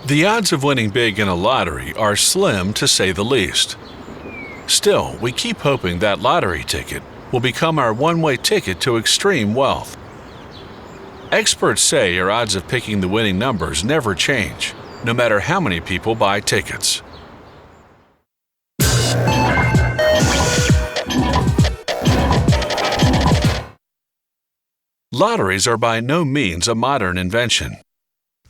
The odds of winning big in a lottery are slim to say the least. Still, we keep hoping that lottery ticket will become our one-way ticket to extreme wealth. Experts say your odds of picking the winning numbers never change, no matter how many people buy tickets. Lotteries are by no means a modern invention.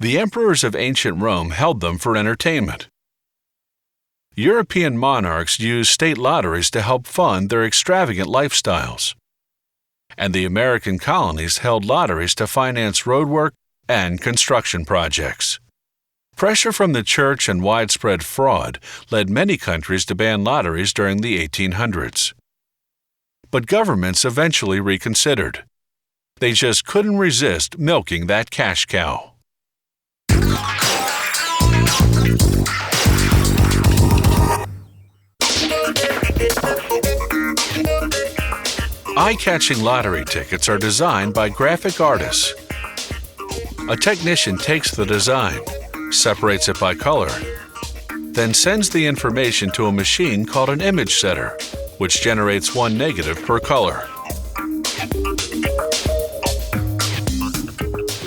The emperors of ancient Rome held them for entertainment. European monarchs used state lotteries to help fund their extravagant lifestyles. And the American colonies held lotteries to finance roadwork and construction projects. Pressure from the church and widespread fraud led many countries to ban lotteries during the 1800s. But governments eventually reconsidered. They just couldn't resist milking that cash cow. Eye-catching lottery tickets are designed by graphic artists. A technician takes the design, separates it by color, then sends the information to a machine called an image setter, which generates one negative per color.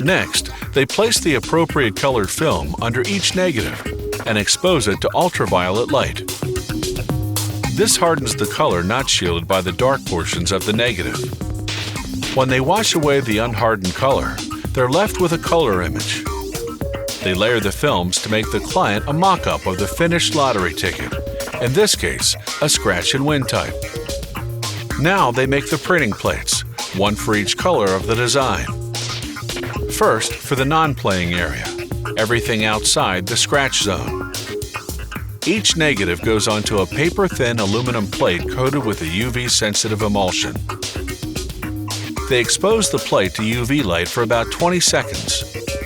Next, they place the appropriate colored film under each negative and expose it to ultraviolet light. This hardens the color not shielded by the dark portions of the negative. When they wash away the unhardened color, they're left with a color image. They layer the films to make the client a mock-up of the finished lottery ticket, in this case, a scratch and win type. Now they make the printing plates, one for each color of the design. First, for the non-playing area, everything outside the scratch zone. Each negative goes onto a paper-thin aluminum plate coated with a UV-sensitive emulsion. They expose the plate to UV light for about 20 seconds.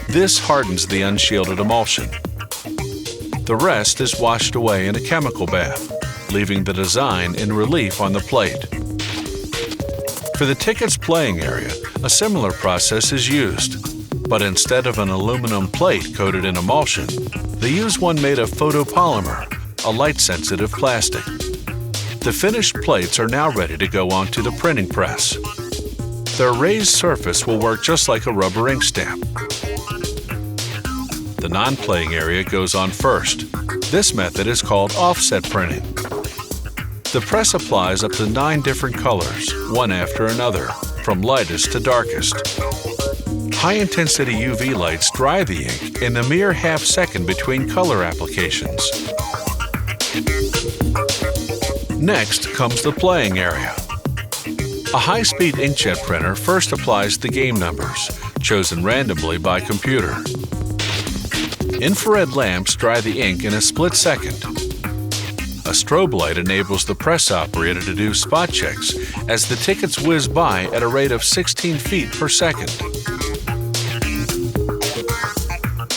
This hardens the unshielded emulsion. The rest is washed away in a chemical bath, leaving the design in relief on the plate. For the ticket's playing area, a similar process is used. But instead of an aluminum plate coated in emulsion, they use one made of photopolymer, a light-sensitive plastic. The finished plates are now ready to go onto the printing press. Their raised surface will work just like a rubber ink stamp. The non-playing area goes on first. This method is called offset printing. The press applies up to 9 different colors, one after another, from lightest to darkest. High-intensity UV lights dry the ink in the mere half-second between color applications. Next comes the playing area. A high-speed inkjet printer first applies the game numbers, chosen randomly by computer. Infrared lamps dry the ink in a split second. A strobe light enables the press operator to do spot checks as the tickets whiz by at a rate of 16 feet per second.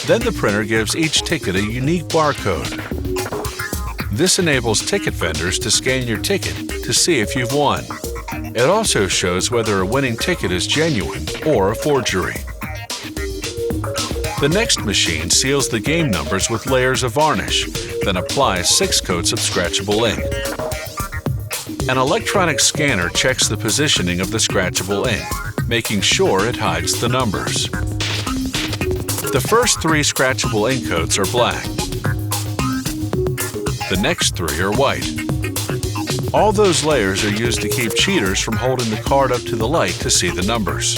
Then the printer gives each ticket a unique barcode. This enables ticket vendors to scan your ticket to see if you've won. It also shows whether a winning ticket is genuine or a forgery. The next machine seals the game numbers with layers of varnish, then applies 6 coats of scratchable ink. An electronic scanner checks the positioning of the scratchable ink, making sure it hides the numbers. The first 3 scratchable ink coats are black. The next 3 are white. All those layers are used to keep cheaters from holding the card up to the light to see the numbers.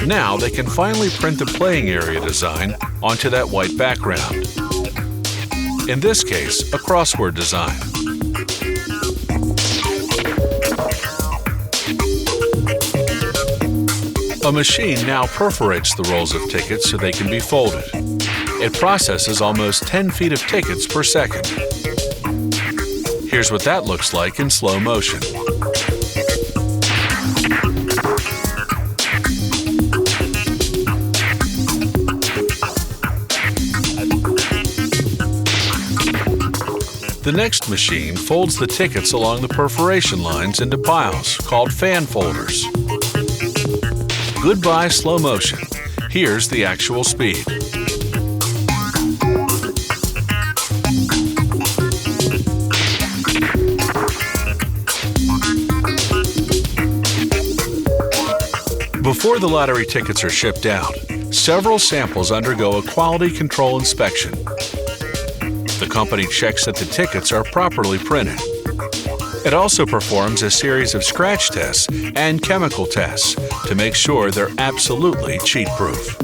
Now they can finally print the playing area design onto that white background. In this case, a crossword design. A machine now perforates the rolls of tickets so they can be folded. It processes almost 10 feet of tickets per second. Here's what that looks like in slow motion. The next machine folds the tickets along the perforation lines into piles called fan folders. Goodbye slow motion. Here's the actual speed. Before the lottery tickets are shipped out, several samples undergo a quality control inspection. The company checks that the tickets are properly printed. It also performs a series of scratch tests and chemical tests to make sure they're absolutely cheat-proof.